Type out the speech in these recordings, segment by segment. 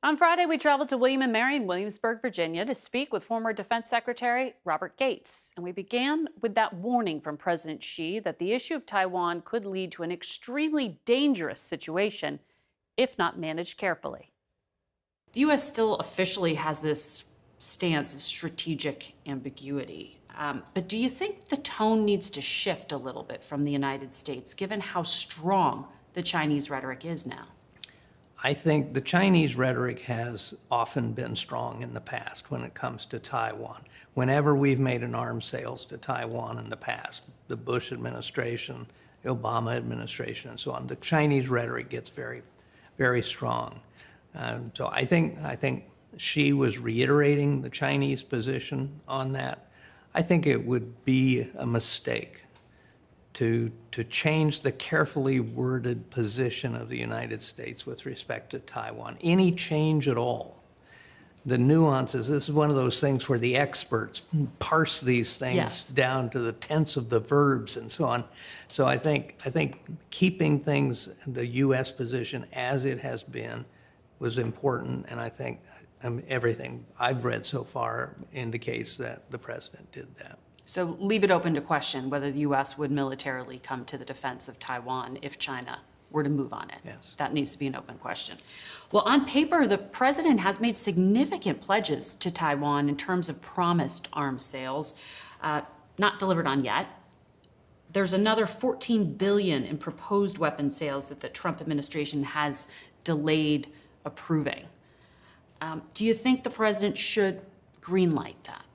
On Friday, we traveled to William and Mary in Williamsburg, Virginia, to speak with former Defense Secretary Robert Gates. And we began with that warning from President Xi that the issue of Taiwan could lead to an extremely dangerous situation if not managed carefully. The U.S. still officially has this stance of strategic ambiguity. But do you think the tone needs to shift a little bit from the United States, given how strong the Chinese rhetoric is now? I think the Chinese rhetoric has often been strong in the past when it comes to Taiwan. Whenever we've made an arms sales to Taiwan in the past, the Bush administration, the Obama administration, and so on, the Chinese rhetoric gets very, very strong. So I think Xi was reiterating the Chinese position on that. I think it would be a mistake to change the carefully worded position of the United States with respect to Taiwan. Any change at all, the nuances, this is one of those things where the experts parse these things down to the tense of the verbs and so on. So I think keeping things, the U.S. position as it has been, was important, and I think everything I've read so far indicates that the president did that. So leave it open to question whether the U.S. would militarily come to the defense of Taiwan if China were to move on it. Yes. That needs to be an open question. Well, on paper, the president has made significant pledges to Taiwan in terms of promised arms sales, not delivered on yet. There's another $14 billion in proposed weapon sales that the Trump administration has delayed approving. Do you think the president should greenlight that?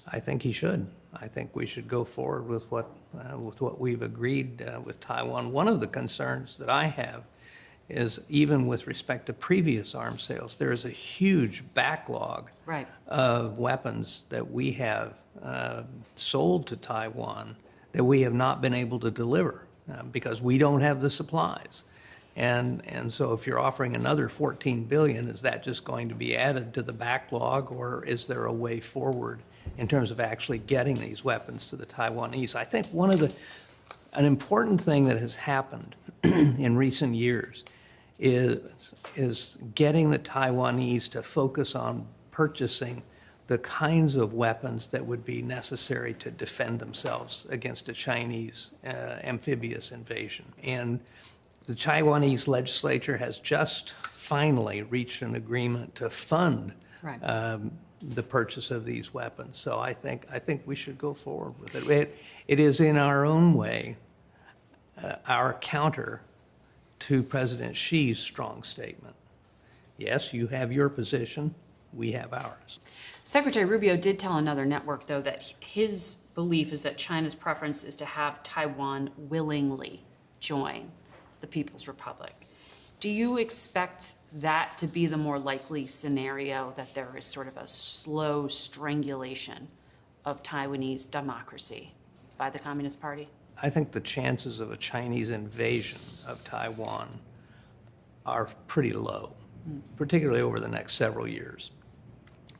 I think he should. I think we should go forward with what we've agreed with Taiwan. One of the concerns that I have is, even with respect to previous arms sales, there is a huge backlog of weapons that we have sold to Taiwan that we have not been able to deliver because we don't have the supplies. And so if you're offering another $14 billion, is that just going to be added to the backlog, or is there a way forward in terms of actually getting these weapons to the Taiwanese? I think an important thing that has happened in recent years is getting the Taiwanese to focus on purchasing the kinds of weapons that would be necessary to defend themselves against a Chinese amphibious invasion. And the Taiwanese legislature has just finally reached an agreement to fund the purchase of these weapons. So I think we should go forward with it. It is in our own way our counter to President Xi's strong statement. Yes, you have your position, we have ours. Secretary Rubio did tell another network, though, that his belief is that China's preference is to have Taiwan willingly join the People's Republic. Do you expect that to be the more likely scenario, that there is sort of a slow strangulation of Taiwanese democracy by the Communist Party? I think the chances of a Chinese invasion of Taiwan are pretty low, particularly over the next several years.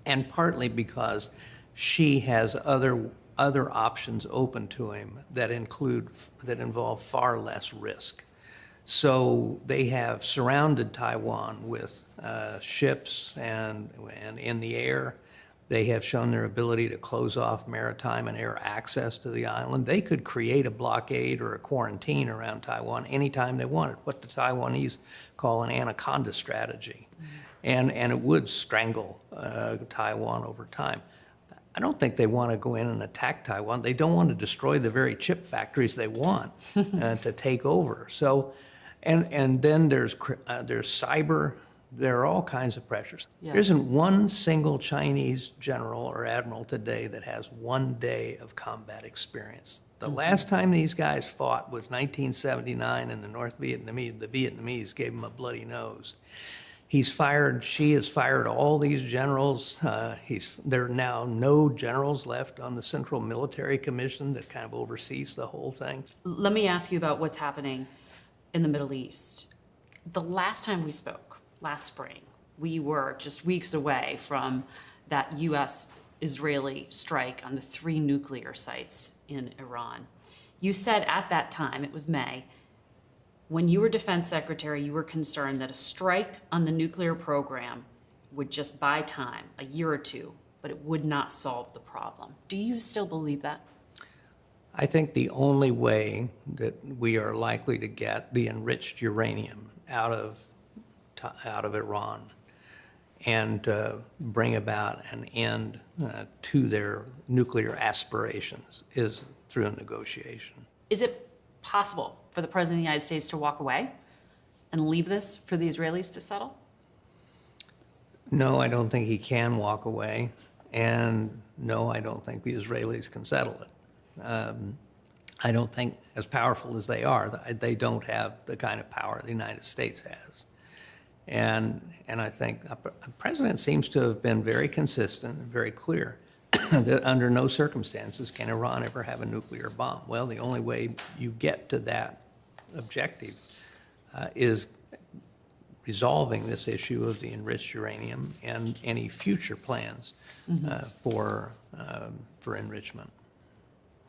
And partly because Xi has other options open to him that involve far less risk. So they have surrounded Taiwan with ships and in the air. They have shown their ability to close off maritime and air access to the island. They could create a blockade or a quarantine around Taiwan anytime they wanted, what the Taiwanese call an anaconda strategy. And it would strangle Taiwan over time. I don't think they want to go in and attack Taiwan. They don't want to destroy the very chip factories they want to take over. So. And then there's cyber. There are all kinds of pressures. Yeah. There isn't one single Chinese general or admiral today that has 1 day of combat experience. The last time these guys fought was 1979 in the North Vietnamese. The Vietnamese gave them a bloody nose. Xi has fired all these generals. There are now no generals left on the Central Military Commission that kind of oversees the whole thing. Let me ask you about what's happening in the Middle East. The last time we spoke, last spring, we were just weeks away from that U.S.-Israeli strike on the 3 nuclear sites in Iran. You said at that time, it was May, when you were defense secretary, you were concerned that a strike on the nuclear program would just buy time, a year or two, but it would not solve the problem. Do you still believe that? I think the only way that we are likely to get the enriched uranium out of Iran and bring about an end to their nuclear aspirations is through a negotiation. Is it possible for the President of the United States to walk away and leave this for the Israelis to settle? No, I don't think he can walk away, and no, I don't think the Israelis can settle it. I don't think, as powerful as they are, they don't have the kind of power the United States has. And I think the president seems to have been very consistent and very clear that under no circumstances can Iran ever have a nuclear bomb. Well, the only way you get to that objective is resolving this issue of the enriched uranium and any future plans for enrichment.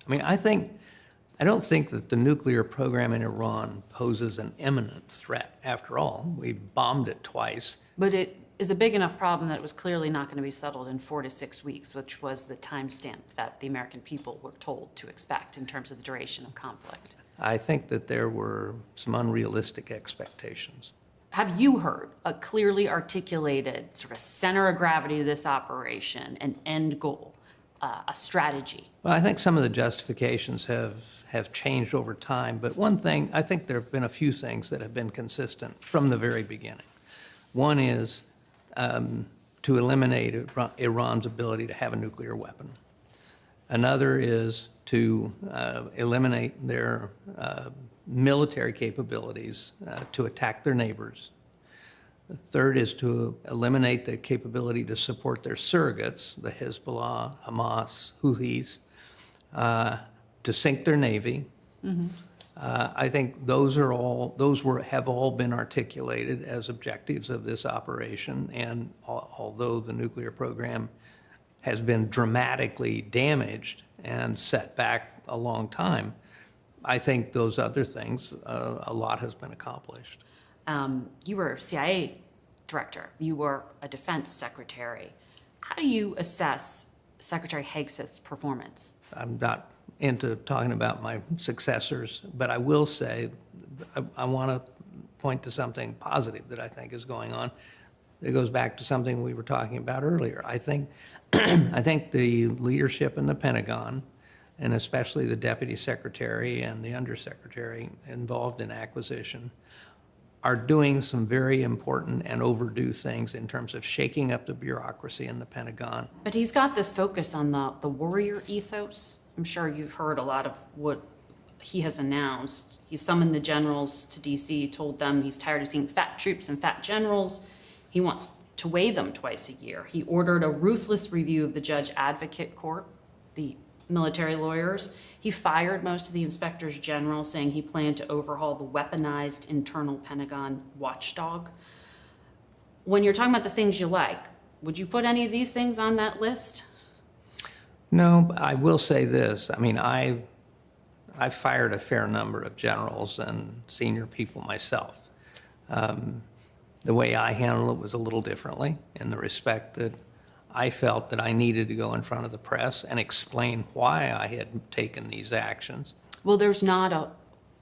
I mean, I don't think that the nuclear program in Iran poses an imminent threat. After all, we bombed it twice. But it is a big enough problem that it was clearly not going to be settled in 4 to 6 weeks, which was the timestamp that the American people were told to expect in terms of the duration of conflict. I think that there were some unrealistic expectations. Have you heard a clearly articulated sort of center of gravity to this operation, an end goal, a strategy? Well, I think some of the justifications have changed over time, but one thing, I think there have been a few things that have been consistent from the very beginning. One is to eliminate Iran's ability to have a nuclear weapon. Another is to eliminate their military capabilities to attack their neighbors. The third is to eliminate the capability to support their surrogates, the Hezbollah, Hamas, Houthis, to sink their navy. I think those have all been articulated as objectives of this operation, and although the nuclear program has been dramatically damaged and set back a long time, I think those other things, a lot has been accomplished. You were a CIA director. You were a defense secretary. How do you assess Secretary Hegseth's performance? I'm not into talking about my successors, but I will say I want to point to something positive that I think is going on. It goes back to something we were talking about earlier. I think the leadership in the Pentagon, and especially the deputy secretary and the undersecretary involved in acquisition, are doing some very important and overdue things in terms of shaking up the bureaucracy in the Pentagon. But he's got this focus on the warrior ethos. I'm sure you've heard a lot of what he has announced. He summoned the generals to D.C., told them he's tired of seeing fat troops and fat generals. He wants to weigh them twice a year. He ordered a ruthless review of the Judge Advocate Corps, the military lawyers. He fired most of the inspectors general, saying he planned to overhaul the weaponized internal Pentagon watchdog. When you're talking about the things you like, would you put any of these things on that list? No, I will say this. I mean, I fired a fair number of generals and senior people myself. The way I handled it was a little differently, in the respect that I felt that I needed to go in front of the press and explain why I had taken these actions. Well, there's not a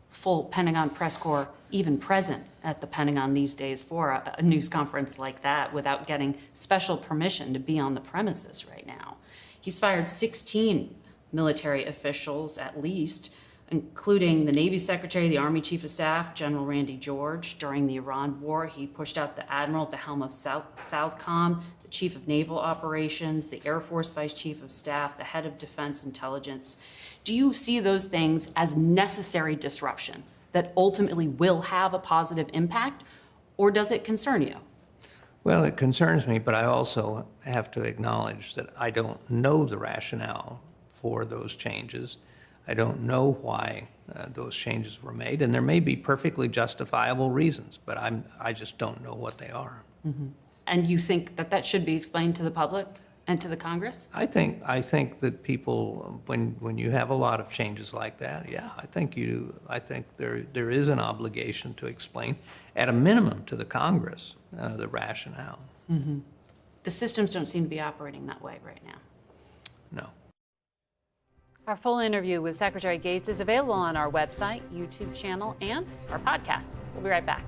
full Pentagon press corps even present at the Pentagon these days for a news conference like that without getting special permission to be on the premises right now. He's fired 16 military officials at least, including the Navy Secretary, the Army Chief of Staff, General Randy George. During the Iran War, he pushed out the Admiral at the helm of Southcom, the Chief of Naval Operations, the Air Force Vice Chief of Staff, the Head of Defense Intelligence. Do you see those things as necessary disruption that ultimately will have a positive impact, or does it concern you? Well, it concerns me, but I also have to acknowledge that I don't know the rationale for those changes. I don't know why those changes were made, and there may be perfectly justifiable reasons, but I just don't know what they are. Mm-hmm. And you think that that should be explained to the public and to the Congress? I think that people, when you have a lot of changes like that, yeah, I think there is an obligation to explain, at a minimum, to the Congress, the rationale. Mm-hmm. the systems don't seem to be operating that way right now. No. Our full interview with Secretary Gates is available on our website, YouTube channel, and our podcast. We'll be right back.